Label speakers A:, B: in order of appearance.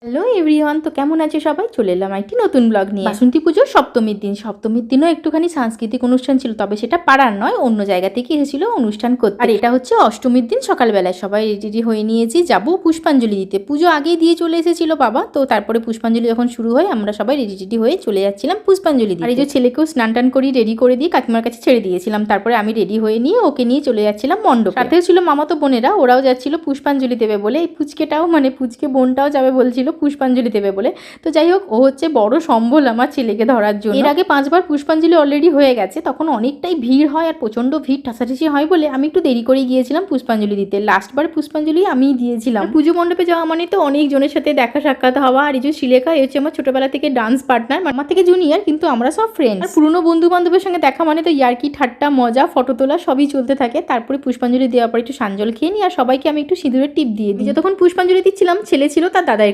A: Hello everyone, তো কেমন আছে সবাই? চলে এলাম একটি নতুন ব্লগ নিয়ে। বাসন্তী পুজোর সপ্তমীর দিন, সপ্তমীর দিনও একটুখানি সাংস্কৃতিক অনুষ্ঠান ছিল, তবে সেটা পাড়ার নয়, অন্য জায়গা থেকে এসেছিল অনুষ্ঠান করতে। আর এটা হচ্ছে অষ্টমীর দিন সকালবেলায় সবাই রেডি হয়ে নিয়েছি, যাবো পুষ্পাঞ্জলি দিতে। পুজো আগেই দিয়ে চলে এসেছিল বাবা, তো তারপরে পুষ্পাঞ্জলি যখন শুরু হয় আমরা সবাই রেডি হয়ে চলে যাচ্ছিলাম পুষ্পাঞ্জলি দিতে। আর এই যে ছেলেকেও স্নান টান করি রেডি করে দিয়ে কাকিমার কাছে ছেড়ে দিয়েছিলাম, তারপরে আমি রেডি হয়ে নিয়ে ওকে নিয়ে চলে যাচ্ছিলাম মণ্ডপে। সাথেও ছিল মামাতো বোনেরা, ওরাও যাচ্ছিল পুষ্পাঞ্জলি দেবে বলে। এই পুচকেটাও মানে পুচকে বোনটাও যাবে বলছিল পুষ্পাঞ্জলি দেবে বলে। তো যাই হোক, ও হচ্ছে বড় সম্বল আমার ছেলেকে ধরার জন্য। এর আগে 5বার পুষ্পাঞ্জলি অলরেডি হয়ে গেছে, তখন অনেকটাই ভিড় হয় আর প্রচন্ড ভিড় ঠাসাঠাসি হয় বলে আমি একটু দেরি করে গিয়েছিলাম পুষ্পাঞ্জলি দিতে। লাস্টবার পুষ্পাঞ্জলি আমিই দিয়েছিলাম। পুজো মণ্ডপে যাওয়া মানে তো অনেক জনের সাথে দেখা সাক্ষাৎ হওয়া। আর এই যে শিলেখা, এ হচ্ছে আমার ছোটবেলা থেকে ডান্স পার্টনার, আমার থেকে জুনিয়র, কিন্তু আমরা সব ফ্রেন্ড। আর পুরনো বন্ধু বান্ধবের সঙ্গে দেখা মানে তো ইয়ার্কি ঠাট্টা মজা ফটো তোলা সবই চলতে থাকে। তারপরে পুষ্পাঞ্জলি দেওয়ার পর একটু সাঞ্জল খেয়ে নিই আর সবাইকে আমি একটু সিঁদুরের টিপ দিয়ে দিই। যতক্ষণ পুষ্পাঞ্জলি দিচ্ছিলাম ছেলে ছিল তার দাদার